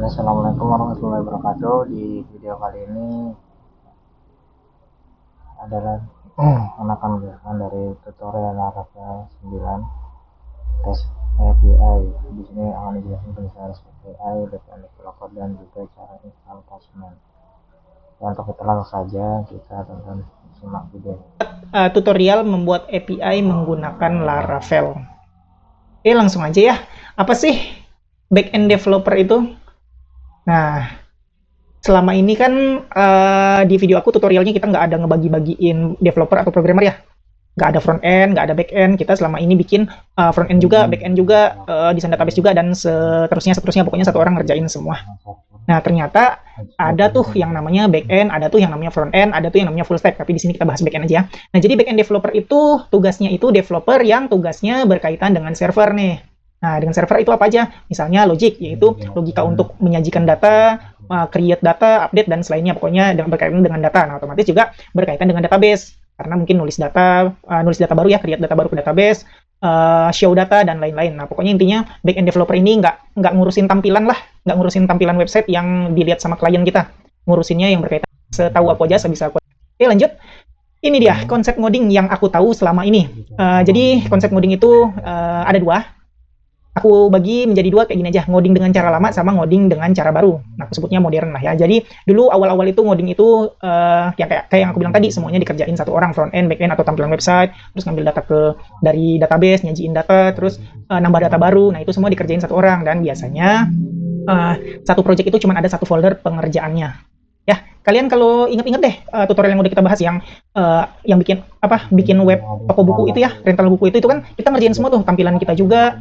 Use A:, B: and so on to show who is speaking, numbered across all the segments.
A: Assalamualaikum warahmatullahi wabarakatuh. Di video kali ini adalah akan menjelaskan dari tutorial Laravel 9 tes API. Di sini akan dijelaskan penyelesaian API, backend developer, dan juga cara install Postman. Dan untuk itu langsung saja kita tonton simak video.
B: Tutorial membuat API menggunakan Laravel. Oke, langsung aja ya. Apa sih backend developer itu? Nah, selama ini kan di video aku tutorialnya kita nggak ada ngebagi-bagiin developer atau programmer ya. Nggak ada front end, nggak ada back end. Kita selama ini bikin front end juga, back end juga, desain database juga, dan seterusnya. Pokoknya satu orang ngerjain semua. Nah, ternyata ada tuh yang namanya back end, ada tuh yang namanya front end, ada tuh yang namanya full stack. Tapi di sini kita bahas back end aja. Nah, jadi back end developer itu tugasnya itu developer yang tugasnya berkaitan dengan server nih. Nah, dengan server itu apa aja? Misalnya logic, yaitu logika untuk menyajikan data, create data, update, dan selainnya. Pokoknya berkaitan dengan data. Nah, otomatis juga berkaitan dengan database. Karena mungkin nulis data baru ya, create data baru ke database, show data, dan lain-lain. Nah, pokoknya intinya back end developer ini nggak ngurusin tampilan lah, nggak ngurusin tampilan website yang dilihat sama klien kita. Ngurusinnya yang berkaitan setahu aku aja, sebisa aku. Oke, lanjut. Ini dia konsep ngoding yang aku tahu selama ini. Jadi konsep ngoding itu ada dua. Aku bagi menjadi dua kayak gini aja, ngoding dengan cara lama sama ngoding dengan cara baru. Nah, aku sebutnya modern lah ya. Jadi dulu awal-awal itu ngoding itu yang kayak yang aku bilang tadi, semuanya dikerjain satu orang, front end, back end, atau tampilan website, terus ngambil data dari database, nyajiin data, terus nambah data baru. Nah, itu semua dikerjain satu orang, dan biasanya satu project itu cuma ada satu folder pengerjaannya. Ya, kalian kalau inget-inget deh tutorial yang udah kita bahas yang bikin web toko buku itu ya, rental buku itu kan kita ngerjain semua tuh, tampilan kita juga,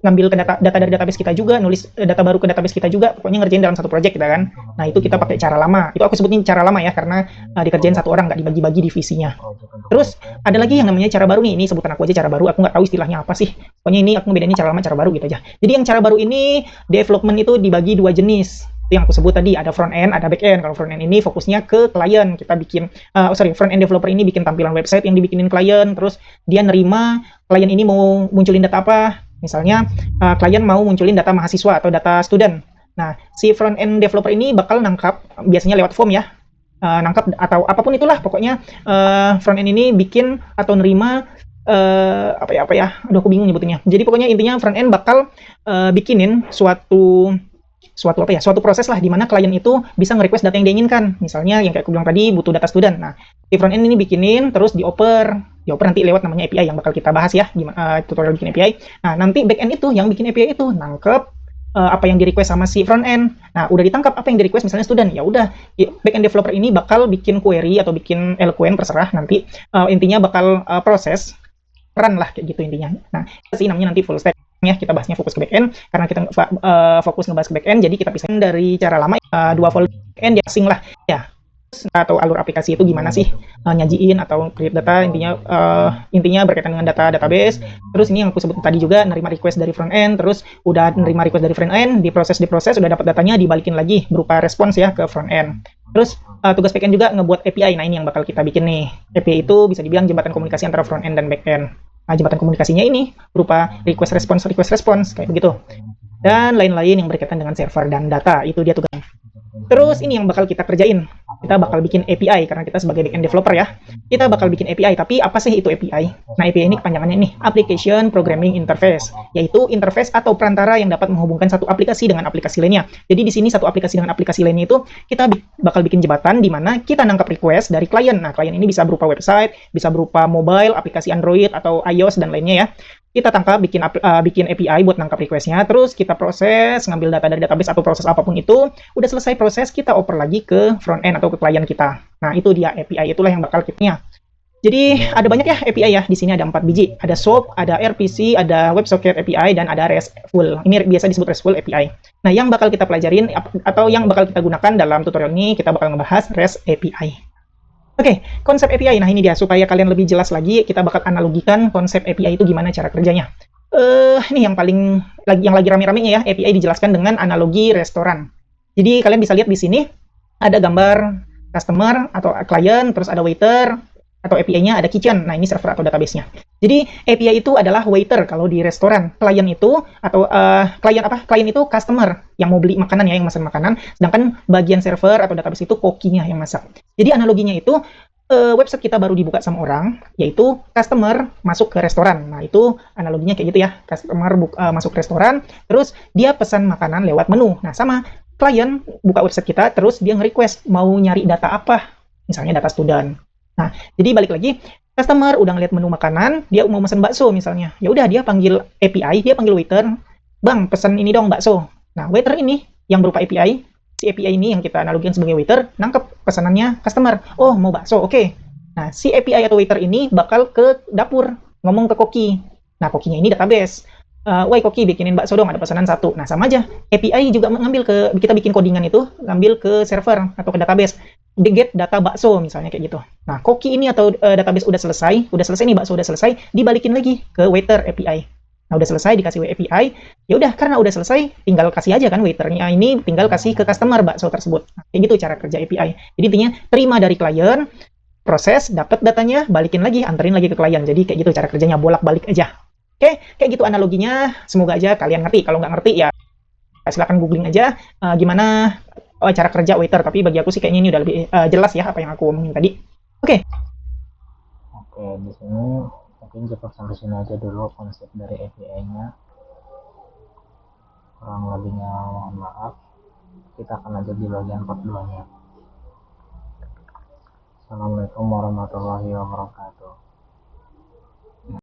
B: ngambil ke data dari database kita juga, nulis data baru ke database kita juga, pokoknya ngerjain dalam satu project kita kan. Nah, itu kita pakai cara lama. Itu aku sebutin cara lama ya, karena dikerjain satu orang, nggak dibagi-bagi divisinya. Terus ada lagi yang namanya cara baru nih, ini sebutan aku aja cara baru, aku nggak tahu istilahnya apa sih. Pokoknya ini aku ngebedain cara lama, cara baru gitu aja. Jadi yang cara baru ini, development itu dibagi dua jenis. Itu yang aku sebut tadi, ada front end, ada back end. Kalau front end ini fokusnya ke klien, kita bikin front end developer ini bikin tampilan website yang dibikinin klien, terus dia nerima klien ini mau munculin data apa. Misalnya klien mau munculin data mahasiswa atau data student. Nah, si front end developer ini bakal nangkap, biasanya lewat form ya, nangkap atau apapun itulah, pokoknya front end ini bikin atau nerima aduh aku bingung nyebutinnya. Jadi pokoknya intinya front end bakal bikinin suatu proses lah, di mana klien itu bisa nge-request data yang diinginkan. Misalnya yang kayak aku bilang tadi, butuh data student. Nah, di front end ini bikinin, terus dioper nanti lewat namanya API yang bakal kita bahas ya, tutorial bikin API. Nah, nanti back end itu yang bikin API itu nangkep apa yang di-request sama si front end. Nah, udah ditangkap apa yang di-request misalnya student, ya udah back end developer ini bakal bikin query atau bikin LQN, terserah nanti, intinya bakal proses run lah kayak gitu intinya. Nah, sih namanya nanti full stack ya, kita bahasnya fokus ke back end karena kita fokus ngebahas ke back end, jadi kita pisahin dari cara lama dua folder back end ya, asing lah ya, atau alur aplikasi itu gimana sih nyajiin atau create data, intinya berkaitan dengan database. Terus ini yang aku sebut tadi juga, nerima request dari front end, terus udah nerima request dari front end, diproses udah dapat datanya, dibalikin lagi berupa respons ya ke front end. Terus tugas back end juga ngebuat API. Nah, ini yang bakal kita bikin nih. API itu bisa dibilang jembatan komunikasi antara front end dan back end. Nah, jembatan komunikasinya ini berupa request response kayak begitu, dan lain-lain yang berkaitan dengan server dan data. Itu dia tugasnya. Terus ini yang bakal kita kerjain. Kita bakal bikin API karena kita sebagai backend developer ya. Kita bakal bikin API, tapi apa sih itu API? Nah, API ini kepanjangannya nih, Application Programming Interface, yaitu interface atau perantara yang dapat menghubungkan satu aplikasi dengan aplikasi lainnya. Jadi di sini satu aplikasi dengan aplikasi lainnya itu kita bakal bikin jembatan di mana kita nangkap request dari klien. Nah, klien ini bisa berupa website, bisa berupa mobile, aplikasi Android atau iOS dan lainnya ya. Kita tangkap, bikin API buat nangkap requestnya, terus kita proses, ngambil data dari database atau proses apapun itu, udah selesai proses, kita oper lagi ke front end atau ke klien kita. Nah, itu dia API, itulah yang bakal kitnya. Jadi ada banyak ya API ya, di sini ada 4 biji, ada SOAP, ada RPC, ada WebSocket API, dan ada RESTful. Ini biasa disebut RESTful API. Nah, yang bakal kita pelajarin atau yang bakal kita gunakan dalam tutorial ini, kita bakal ngebahas REST API. Oke, konsep API. Nah, ini dia, supaya kalian lebih jelas lagi, kita bakal analogikan konsep API itu gimana cara kerjanya. Ini yang lagi rame-ramenya ya, API dijelaskan dengan analogi restoran. Jadi kalian bisa lihat di sini ada gambar customer atau klien, terus ada waiter, atau API-nya ada kitchen. Nah, ini server atau database-nya. Jadi API itu adalah waiter kalau di restoran. Klien itu atau klien apa? Klien itu customer yang mau beli makanan ya, yang pesan makanan. Sedangkan bagian server atau database itu kokinya yang masak. Jadi analoginya itu website kita baru dibuka sama orang, yaitu customer masuk ke restoran. Nah, itu analoginya kayak gitu ya. Customer masuk restoran, terus dia pesan makanan lewat menu. Nah, sama klien buka website kita, terus dia nge-request mau nyari data apa. Misalnya data student. Nah, jadi balik lagi, customer udah ngeliat menu makanan, dia mau pesan bakso misalnya. Ya udah dia panggil API, dia panggil waiter, "Bang, pesan ini dong bakso." Nah, waiter ini yang berupa API, si API ini yang kita analogikan sebagai waiter, nangkep pesanannya customer. Oh, mau bakso, oke. Nah, si API atau waiter ini bakal ke dapur, ngomong ke koki. Nah, kokinya ini database. Woi koki, bikinin bakso dong, ada pesanan satu. Nah, sama aja. API juga mengambil kita bikin codingan itu, ngambil ke server atau ke database. Di get data bakso misalnya kayak gitu. Nah, koki ini atau database udah selesai nih bakso udah selesai, dibalikin lagi ke waiter API. Nah, udah selesai dikasih API, ya udah karena udah selesai, tinggal kasih aja kan waiternya ini tinggal kasih ke customer bakso tersebut. Nah, kayak gitu cara kerja API. Jadi intinya terima dari klien, proses, dapat datanya, balikin lagi, anterin lagi ke klien. Jadi kayak gitu cara kerjanya bolak-balik aja. Oke, kayak gitu analoginya. Semoga aja kalian ngerti. Kalau nggak ngerti ya silahkan googling aja gimana cara kerja waiter. Tapi bagi aku sih kayaknya ini udah lebih jelas ya apa yang aku omongin tadi. Oke.
A: Oke, di sini mungkin cukup sampai sini aja dulu konsep dari API-nya. Kurang lebihnya mohon maaf. Kita akan lanjut di bagian part 2-nya. Assalamualaikum warahmatullahi wabarakatuh.